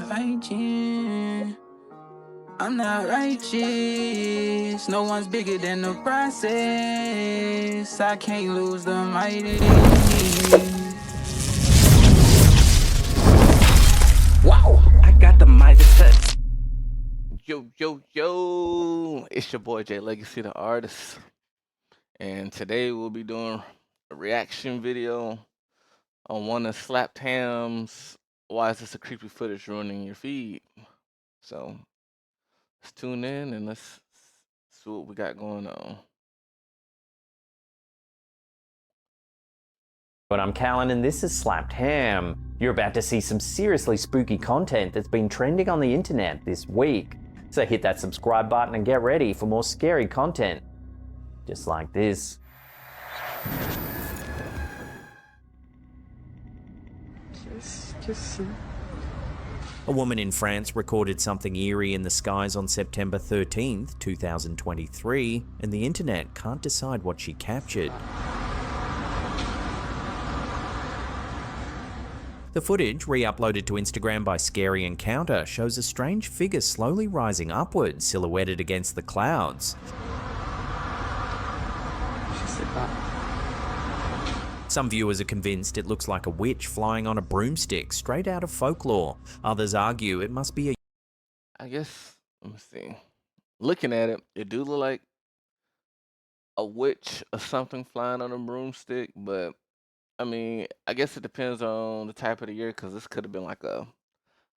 fighting. I'm not righteous. No one's bigger than the process. I can't lose the mighty. Wow, I got the mighty touch. Yo, it's your boy J Legacy, the artist, and today we'll be doing a reaction video on one of Slapped Ham's Why Is This a Creepy Footage Ruining Your Feed? So let's tune in and let's see what we got going on. But I'm Callan and this is Slapped Ham. You're about to see some seriously spooky content that's been trending on the internet this week. So hit that subscribe button and get ready for more scary content. Just like this. A woman in France recorded something eerie in the skies on September 13th, 2023, and the internet can't decide what she captured. The footage, re-uploaded to Instagram by Scary Encounter, shows a strange figure slowly rising upwards, silhouetted against the clouds. Some viewers are convinced it looks like a witch flying on a broomstick, straight out of folklore. Others argue it must be a... I guess, let me see. Looking at it, it do look like a witch or something flying on a broomstick, but I mean, I guess it depends on the type of the year, because this could have been like a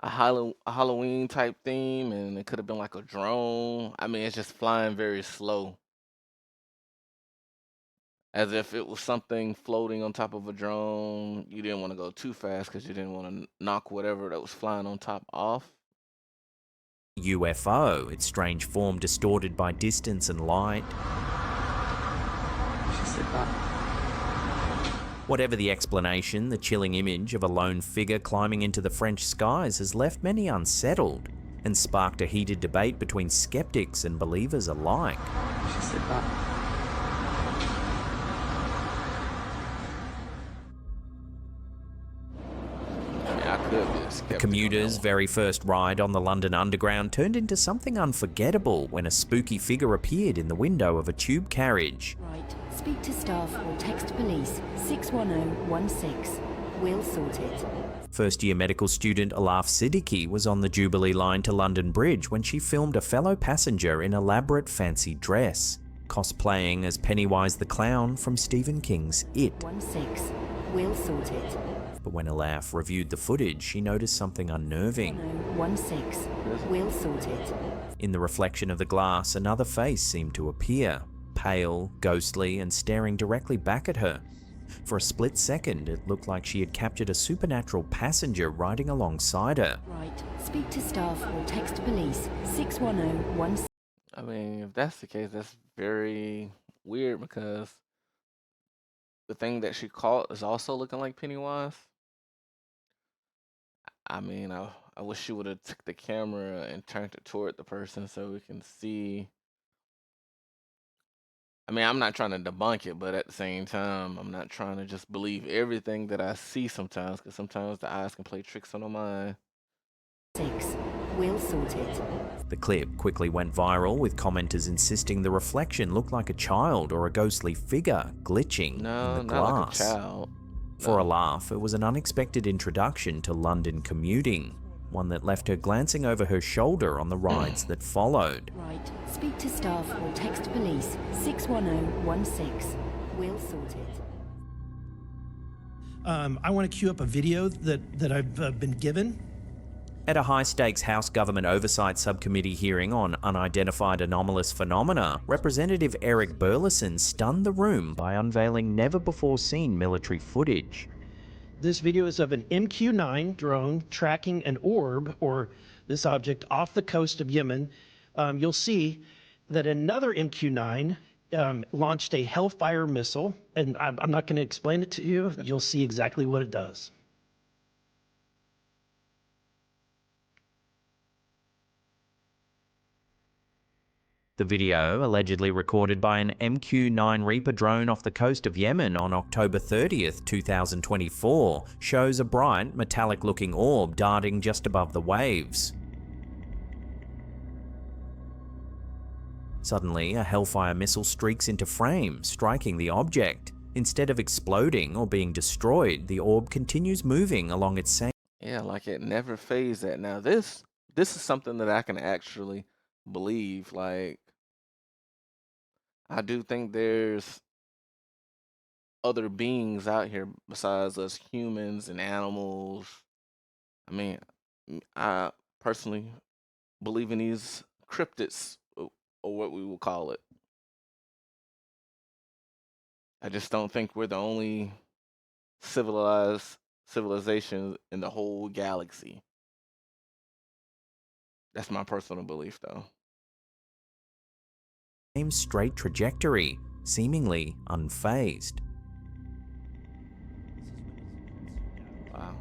Halloween type theme, and it could have been like a drone. I mean, it's just flying very slow, as if it was something floating on top of a drone. You didn't want to go too fast because you didn't want to knock whatever that was flying on top off. UFO, its strange form distorted by distance and light. Whatever the explanation, the chilling image of a lone figure climbing into the French skies has left many unsettled and sparked a heated debate between skeptics and believers alike. The commuter's very first ride on the London Underground turned into something unforgettable when a spooky figure appeared in the window of a tube carriage. Right. Speak to staff or text police 61016. We'll sort it. First-year medical student Alaf Siddiqui was on the Jubilee line to London Bridge when she filmed a fellow passenger in elaborate fancy dress, cosplaying as Pennywise the Clown from Stephen King's It. 16. We'll sort it. But when Alaf reviewed the footage, she noticed something unnerving. 16. We'll sort it. In the reflection of the glass, another face seemed to appear, pale, ghostly, and staring directly back at her. For a split second, it looked like she had captured a supernatural passenger riding alongside her. Right. Speak to staff or text police 61016. I mean, if that's the case, that's very weird, because the thing that she caught is also looking like Pennywise. I mean, I wish she would have took the camera and turned it toward the person so we can see. I mean, I'm not trying to debunk it, but at the same time, I'm not trying to just believe everything that I see sometimes, because sometimes the eyes can play tricks on the mind. 6. We'll sort it. The clip quickly went viral, with commenters insisting the reflection looked like a child or a ghostly figure glitching in the glass. Not like a child. For a laugh, it was an unexpected introduction to London commuting, one that left her glancing over her shoulder on the rides that followed. Right. Speak to staff or text police 61016. We'll sort it. I want to queue up a video that I've been given. At a high-stakes House Government Oversight Subcommittee hearing on unidentified anomalous phenomena, Representative Eric Burleson stunned the room by unveiling never-before-seen military footage. This video is of an MQ-9 drone tracking an orb, or this object, off the coast of Yemen. You'll see that another MQ-9 launched a Hellfire missile, and I'm not going to explain it to you. You'll see exactly what it does. The video, allegedly recorded by an MQ-9 Reaper drone off the coast of Yemen on October 30th, 2024, shows a bright, metallic-looking orb darting just above the waves. Suddenly, a Hellfire missile streaks into frame, striking the object. Instead of exploding or being destroyed, the orb continues moving along its same... Yeah, like it never phased that. Now this is something that I can actually believe. Like, I do think there's other beings out here besides us humans and animals. I mean, I personally believe in these cryptids, or what we will call it. I just don't think we're the only civilization in the whole galaxy. That's my personal belief, though. Same straight trajectory, seemingly unfazed. Wow.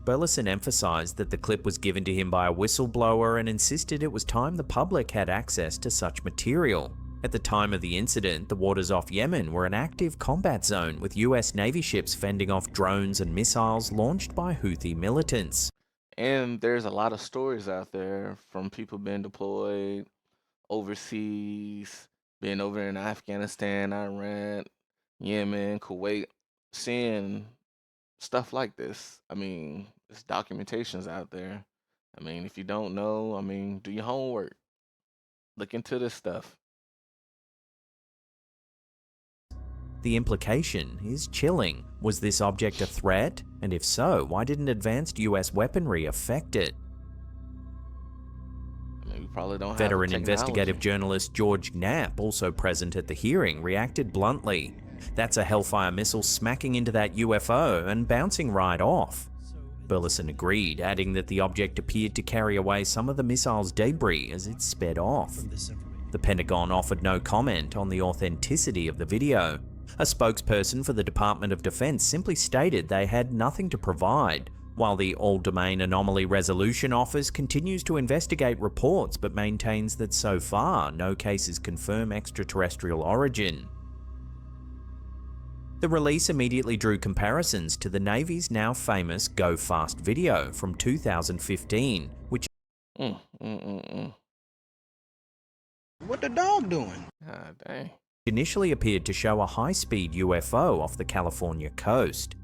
Burleson emphasized that the clip was given to him by a whistleblower and insisted it was time the public had access to such material. At the time of the incident, the waters off Yemen were an active combat zone, with US Navy ships fending off drones and missiles launched by Houthi militants. And there's a lot of stories out there from people being deployed overseas, being over in Afghanistan, Iran, Yemen, Kuwait, seeing stuff like this. I mean, there's documentations out there. I mean, if you don't know, I mean, do your homework. Look into this stuff. The implication is chilling. Was this object a threat? And if so, why didn't advanced US weaponry affect it? I mean, we probably don't have the Veteran technology. investigative journalist George Knapp, also present at the hearing, reacted bluntly. That's a Hellfire missile smacking into that UFO and bouncing right off. Burleson agreed, adding that the object appeared to carry away some of the missile's debris as it sped off. The Pentagon offered no comment on the authenticity of the video. A spokesperson for the Department of Defense simply stated they had nothing to provide, while the All-Domain Anomaly Resolution Office continues to investigate reports but maintains that so far no cases confirm extraterrestrial origin. The release immediately drew comparisons to the Navy's now famous Go Fast video from 2015, which What What the dog doing? God dang. initially appeared to show a high-speed UFO off the California coast.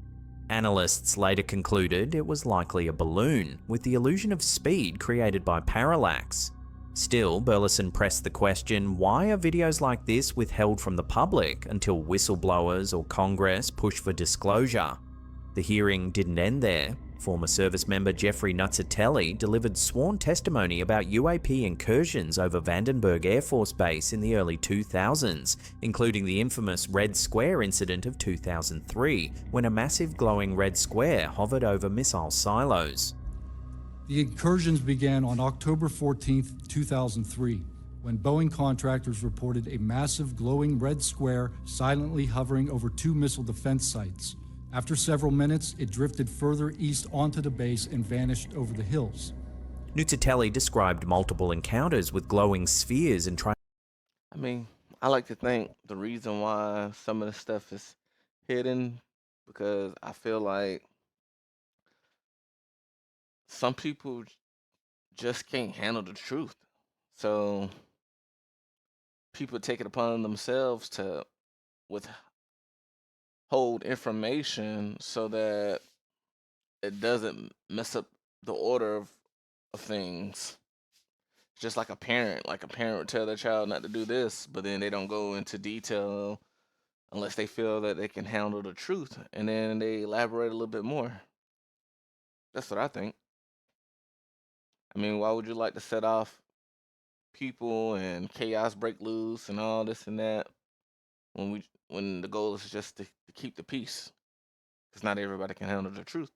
Analysts later concluded it was likely a balloon, with the illusion of speed created by parallax. Still, Burleson pressed the question, why are videos like this withheld from the public until whistleblowers or Congress push for disclosure? The hearing didn't end there. Former service member Jeffrey Nuzzatelli delivered sworn testimony about UAP incursions over Vandenberg Air Force Base in the early 2000s, including the infamous Red Square incident of 2003, when a massive glowing red square hovered over missile silos. The incursions began on October 14, 2003, when Boeing contractors reported a massive glowing red square silently hovering over 2 missile defense sites. After several minutes, it drifted further east onto the base and vanished over the hills. Nuzzatelli described multiple encounters with glowing spheres and I mean, I like to think the reason why some of the stuff is hidden, because I feel like some people just can't handle the truth. So people take it upon themselves to withhold information so that it doesn't mess up the order of things. Just like a parent would tell their child not to do this, but then they don't go into detail unless they feel that they can handle the truth, and then they elaborate a little bit more. That's what I think. I mean, why would you like to set off people and chaos break loose and all this and that when the goal is just to keep the peace? Because not everybody can handle the truth.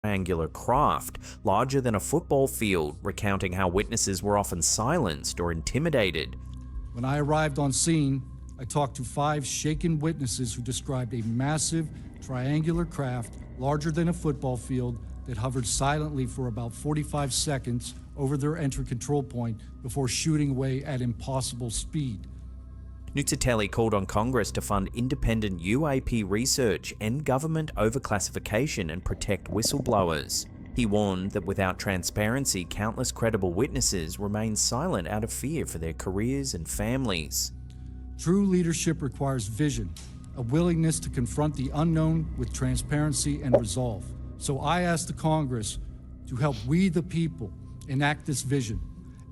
triangular craft, larger than a football field, recounting how witnesses were often silenced or intimidated. When I arrived on scene, I talked to 5 shaken witnesses who described a massive triangular craft larger than a football field that hovered silently for about 45 seconds over their entry control point before shooting away at impossible speed. Nuzzatelli called on Congress to fund independent UAP research, end government overclassification, and protect whistleblowers. He warned that without transparency, countless credible witnesses remain silent out of fear for their careers and families. True leadership requires vision, a willingness to confront the unknown with transparency and resolve. So I ask the Congress to help we the people enact this vision,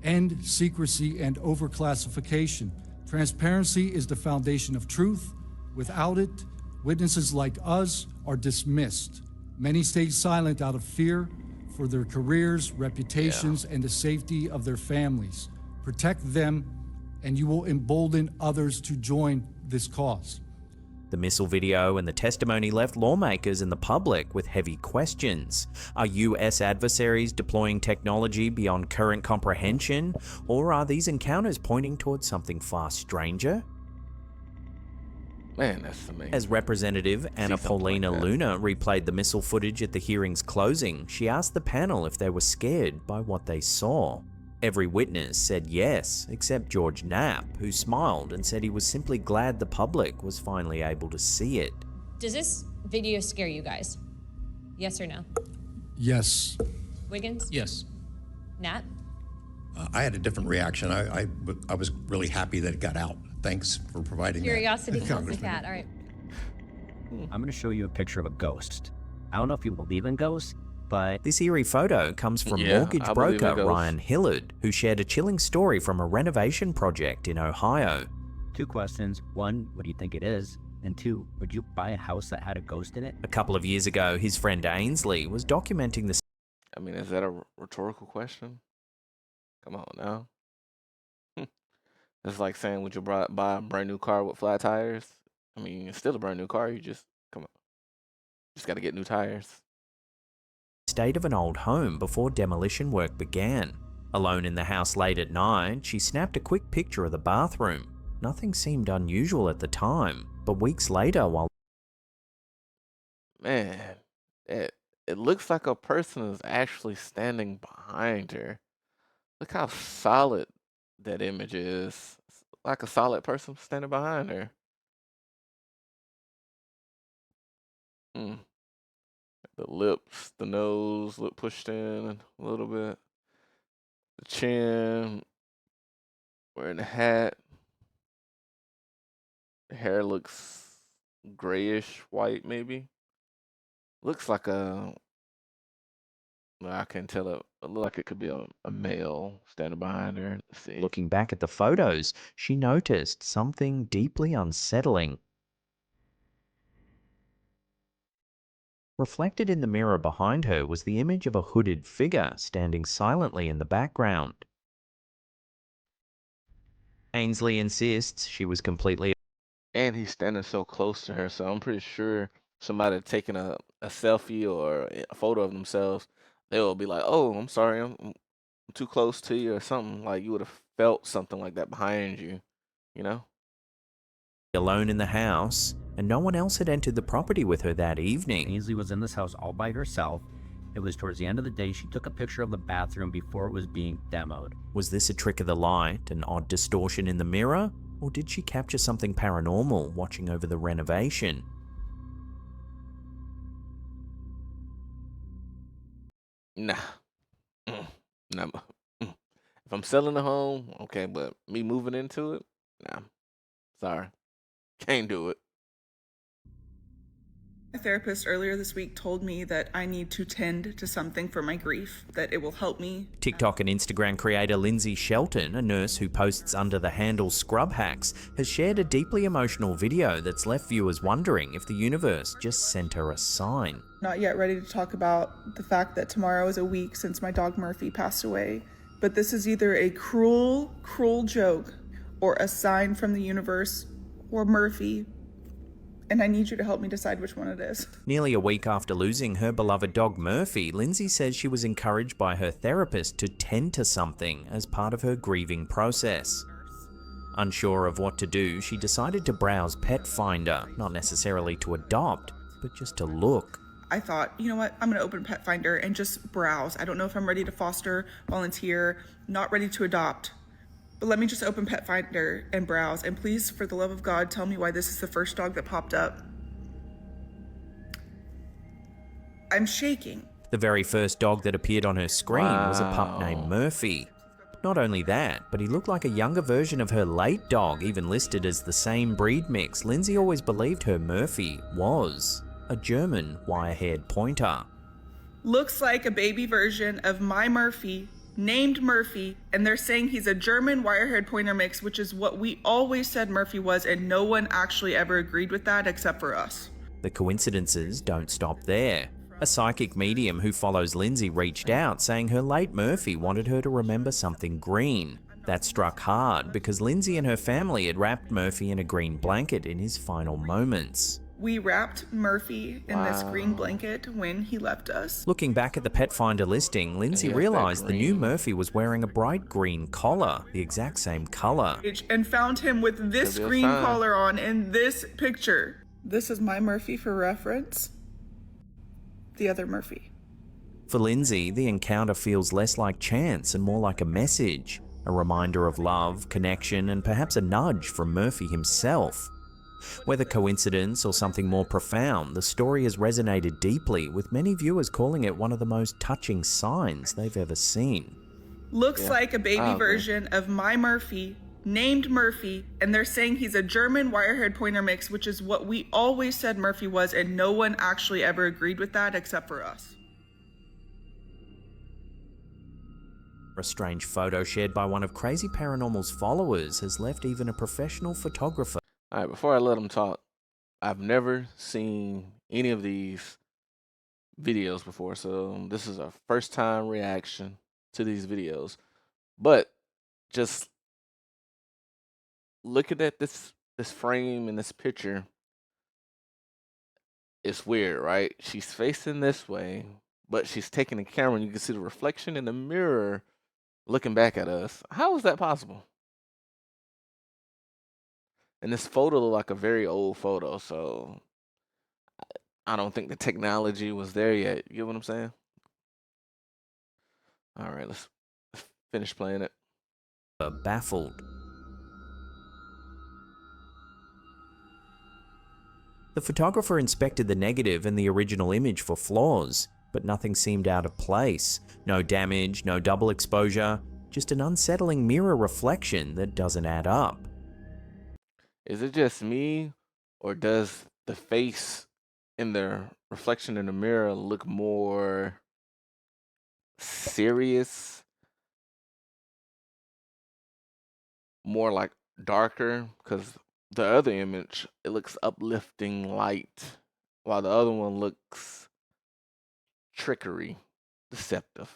end secrecy and overclassification. Transparency is the foundation of truth. Without it, witnesses like us are dismissed. Many stay silent out of fear for their careers, reputations, and the safety of their families. Protect them, and you will embolden others to join this cause. The missile video and the testimony left lawmakers and the public with heavy questions. Are US adversaries deploying technology beyond current comprehension, or are these encounters pointing towards something far stranger? Man, that's amazing. As Representative Anna Paulina Luna replayed the missile footage at the hearing's closing, she asked the panel if they were scared by what they saw. Every witness said yes, except George Knapp, who smiled and said he was simply glad the public was finally able to see it. Does this video scare you guys? Yes or no? Yes. Wiggins? Yes. Nat? I had a different reaction. I was really happy that it got out. Thanks for providing Curiosity that. kills the cat. All right. I'm going to show you a picture of a ghost. I don't know if you believe in ghosts, but this eerie photo comes from mortgage broker Ryan Hillard, who shared a chilling story from a renovation project in Ohio. 2 questions. 1, what do you think it is? And 2, would you buy a house that had a ghost in it? A couple of years ago, his friend Ainsley was documenting the... I mean, is that a rhetorical question? Come on now. It's like saying, would you buy a brand new car with flat tires? I mean, it's still a brand new car. You just, come on. Just got to get new tires. State of an old home before demolition work began. Alone in the house late at night, she snapped a quick picture of the bathroom. Nothing seemed unusual at the time, but weeks later while... Man, it looks like a person is actually standing behind her. Look how solid that image is. It's like a solid person standing behind her. The lips, the nose look pushed in a little bit. The chin, wearing a hat. The hair looks grayish white, maybe. Looks like a... I can't tell it. It looks like it could be a male standing behind her. Let's see. Looking back at the photos, she noticed something deeply unsettling. Reflected in the mirror behind her was the image of a hooded figure standing silently in the background. Ainsley insists she was completely... And he's standing so close to her, so I'm pretty sure somebody had taken a selfie or a photo of themselves. They will be like, oh, I'm sorry, I'm too close to you or something. Like, you would have felt something like that behind you, you know? alone in the house, and no one else had entered the property with her that evening. Ainsley was in this house all by herself. It was towards the end of the day. She took a picture of the bathroom before it was being demoed. Was this a trick of the light, an odd distortion in the mirror, or did she capture something paranormal watching over the renovation? Nah. Nah. If I'm selling a home, okay, but me moving into it, nah. Sorry. Can't do it. A therapist earlier this week told me that I need to tend to something for my grief, that it will help me. TikTok and Instagram creator Lindsay Shelton, a nurse who posts under the handle Scrub Hacks, has shared a deeply emotional video that's left viewers wondering if the universe just sent her a sign. Not yet ready to talk about the fact that tomorrow is a week since my dog Murphy passed away, but this is either a cruel, cruel joke or a sign from the universe or Murphy. And I need you to help me decide which one it is. Nearly a week after losing her beloved dog Murphy, Lindsay says she was encouraged by her therapist to tend to something as part of her grieving process. Unsure of what to do, she decided to browse Pet Finder, not necessarily to adopt, but just to look. I thought, you know what, I'm gonna open Pet Finder and just browse. I don't know if I'm ready to foster, volunteer, not ready to adopt, but let me just open Pet Finder and browse. And please, for the love of God, tell me why this is the first dog that popped up. I'm shaking. The very first dog that appeared on her screen was a pup named Murphy. Not only that, but he looked like a younger version of her late dog, even listed as the same breed mix. Lindsay always believed her Murphy was a German wire-haired pointer. Looks like a baby version of my Murphy, named Murphy, and they're saying he's a German wire-haired pointer mix, which is what we always said Murphy was, and no one actually ever agreed with that except for us. The coincidences don't stop there. A psychic medium who follows Lindsay reached out saying her late Murphy wanted her to remember something green. That struck hard because Lindsay and her family had wrapped Murphy in a green blanket in his final moments. We wrapped Murphy in this green blanket when he left us. Looking back at the Pet Finder listing, Lindsay realized the new Murphy was wearing a bright green collar, the exact same color. And found him with this green collar on in this picture. This is my Murphy for reference. The other Murphy. For Lindsay, the encounter feels less like chance and more like a message, a reminder of love, connection, and perhaps a nudge from Murphy himself. Whether coincidence or something more profound, the story has resonated deeply, with many viewers calling it one of the most touching signs they've ever seen. Looks like a baby version of my Murphy, named Murphy, and they're saying he's a German wire-haired pointer mix, which is what we always said Murphy was, and no one actually ever agreed with that except for us. A strange photo shared by one of Crazy Paranormal's followers has left even a professional photographer. Alright, before I let them talk, I've never seen any of these videos before, so this is a first time reaction to these videos. But just looking at this frame and this picture, it's weird, right? She's facing this way, but she's taking the camera and you can see the reflection in the mirror looking back at us. How is that possible? And this photo looked like a very old photo, so I don't think the technology was there yet. You get what I'm saying? All right, let's finish playing it. Baffled. The photographer inspected the negative and the original image for flaws, but nothing seemed out of place. No damage, no double exposure, just an unsettling mirror reflection that doesn't add up. Is it just me, or does the face in the reflection in the mirror look more serious? More like darker? Because the other image, it looks uplifting light, while the other one looks trickery, deceptive.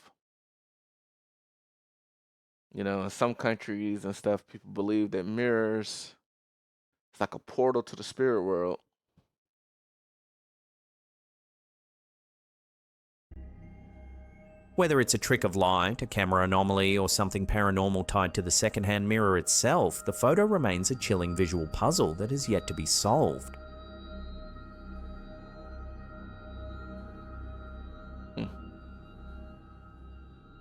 You know, in some countries and stuff, people believe that mirrors, it's like a portal to the spirit world. Whether it's a trick of light, a camera anomaly, or something paranormal tied to the secondhand mirror itself, the photo remains a chilling visual puzzle that has yet to be solved.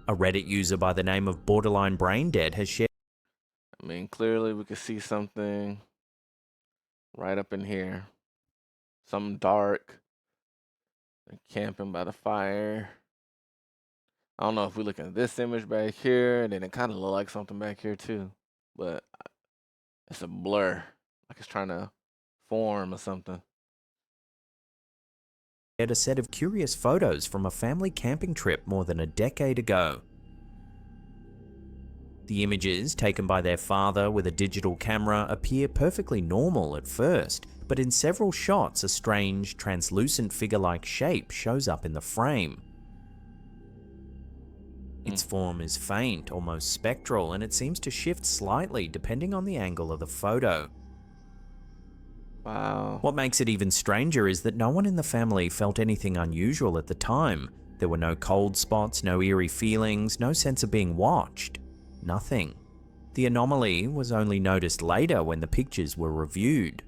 A Reddit user by the name of Borderline Braindead has shared. I mean, clearly we could see something right up in here. Something dark. They're camping by the fire. I don't know if we look at this image back here, then it kind of look like something back here too. But it's a blur. Like it's trying to form or something. A set of curious photos from a family camping trip more than a decade ago. The images, taken by their father with a digital camera, appear perfectly normal at first, but in several shots a strange, translucent figure-like shape shows up in the frame. Its form is faint, almost spectral, and it seems to shift slightly depending on the angle of the photo. Wow. What makes it even stranger is that no one in the family felt anything unusual at the time. There were no cold spots, no eerie feelings, no sense of being watched. Nothing. The anomaly was only noticed later when the pictures were reviewed.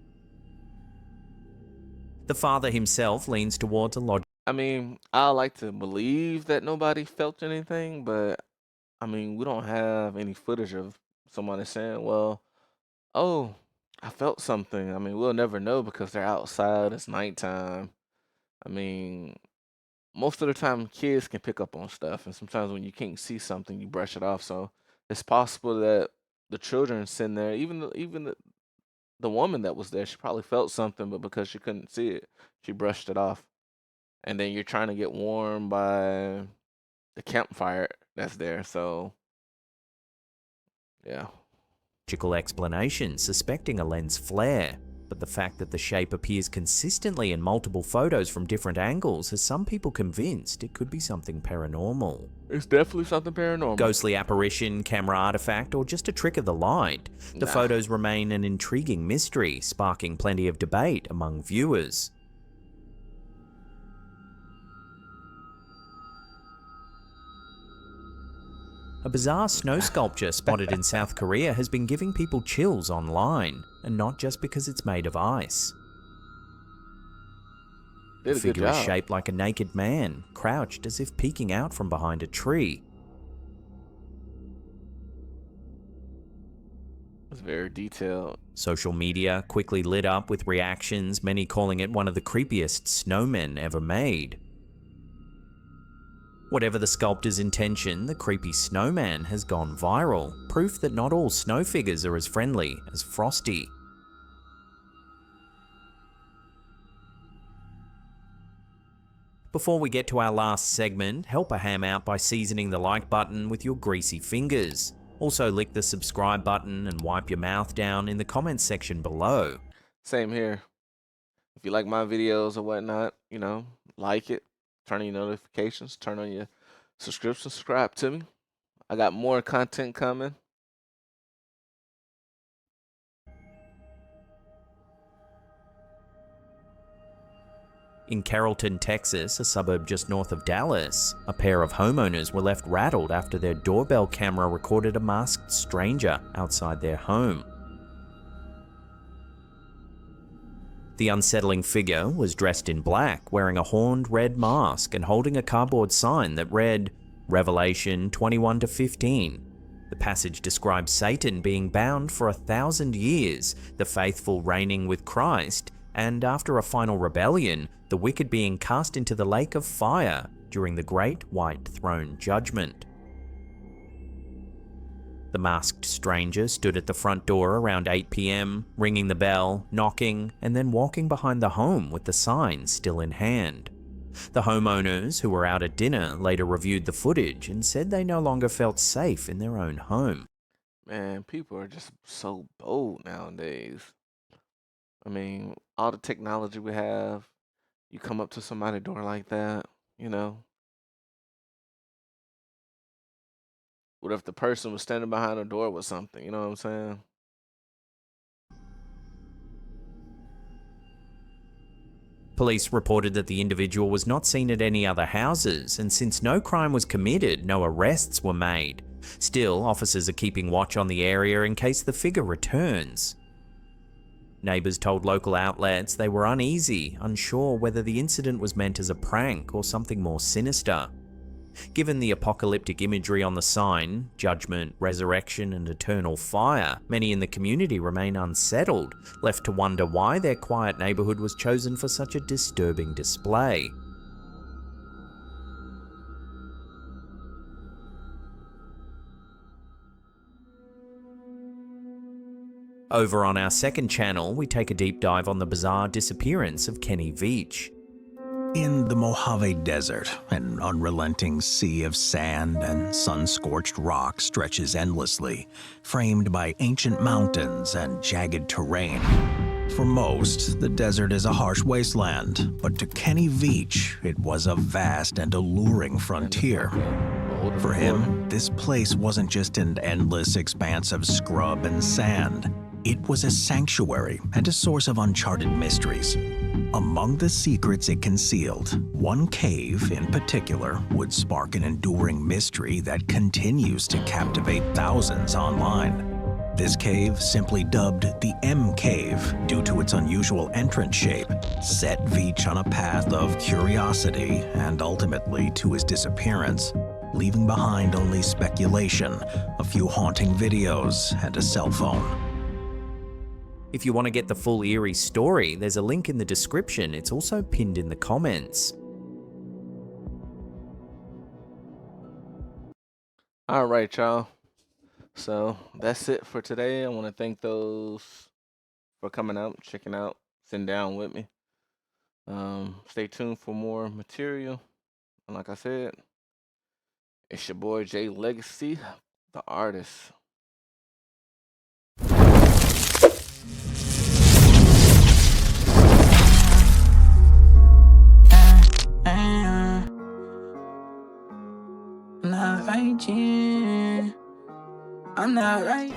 The father himself leans towards a logical. I mean, I like to believe that nobody felt anything, but I mean, we don't have any footage of somebody saying, well, oh, I felt something. I mean, we'll never know because they're outside, it's nighttime. I mean, most of the time kids can pick up on stuff, and sometimes when you can't see something, you brush it off. So it's possible that the children sitting there, the woman that was there, she probably felt something, but because she couldn't see it, she brushed it off. And then you're trying to get warm by the campfire that's there. So yeah. Logical explanation suspecting a lens flare, but the fact that the shape appears consistently in multiple photos from different angles has some people convinced it could be something paranormal. It's definitely something paranormal. Ghostly apparition, camera artifact, or just a trick of the light. The photos remain an intriguing mystery, sparking plenty of debate among viewers. A bizarre snow sculpture spotted in South Korea has been giving people chills online, and not just because it's made of ice. The figure is shaped like a naked man, crouched as if peeking out from behind a tree. It's very detailed. Social media quickly lit up with reactions, many calling it one of the creepiest snowmen ever made. Whatever the sculptor's intention, the creepy snowman has gone viral, proof that not all snow figures are as friendly as Frosty. Before we get to our last segment, help a ham out by seasoning the like button with your greasy fingers. Also lick the subscribe button and wipe your mouth down in the comments section below. Same here. If you like my videos or whatnot, you know, like it. Turn on your notifications, turn on your subscription, subscribe to me. I got more content coming. In Carrollton, Texas, a suburb just north of Dallas, a pair of homeowners were left rattled after their doorbell camera recorded a masked stranger outside their home. The unsettling figure was dressed in black, wearing a horned red mask and holding a cardboard sign that read, Revelation 21-15. The passage describes Satan being bound for 1,000 years, the faithful reigning with Christ, and after a final rebellion, the wicked being cast into the lake of fire during the Great White Throne Judgment. The masked stranger stood at the front door around 8 p.m, ringing the bell, knocking, and then walking behind the home with the sign still in hand. The homeowners, who were out at dinner, later reviewed the footage and said they no longer felt safe in their own home. Man, people are just so bold nowadays. I mean, all the technology we have, you come up to somebody's door like that, you know. What if the person was standing behind a door with something, you know what I'm saying? Police reported that the individual was not seen at any other houses, and since no crime was committed, no arrests were made. Still, officers are keeping watch on the area in case the figure returns. Neighbors told local outlets they were uneasy, unsure whether the incident was meant as a prank or something more sinister. Given the apocalyptic imagery on the sign, judgment, resurrection, and eternal fire, many in the community remain unsettled, left to wonder why their quiet neighborhood was chosen for such a disturbing display. Over on our second channel, we take a deep dive on the bizarre disappearance of Kenny Veach. In the Mojave Desert, an unrelenting sea of sand and sun-scorched rock stretches endlessly, framed by ancient mountains and jagged terrain. For most, the desert is a harsh wasteland, but to Kenny Veach, it was a vast and alluring frontier. For him, this place wasn't just an endless expanse of scrub and sand. It was a sanctuary and a source of uncharted mysteries. Among the secrets it concealed, one cave in particular would spark an enduring mystery that continues to captivate thousands online. This cave, simply dubbed the M Cave due to its unusual entrance shape, set Veach on a path of curiosity and ultimately to his disappearance, leaving behind only speculation, a few haunting videos, and a cell phone. If you want to get the full eerie story, there's a link in the description. It's also pinned in the comments. All right, y'all. So that's it for today. I want to thank those for coming out, checking out, sitting down with me. Stay tuned for more material. And like I said, it's your boy Jay Legacy, the artist. I'm not right.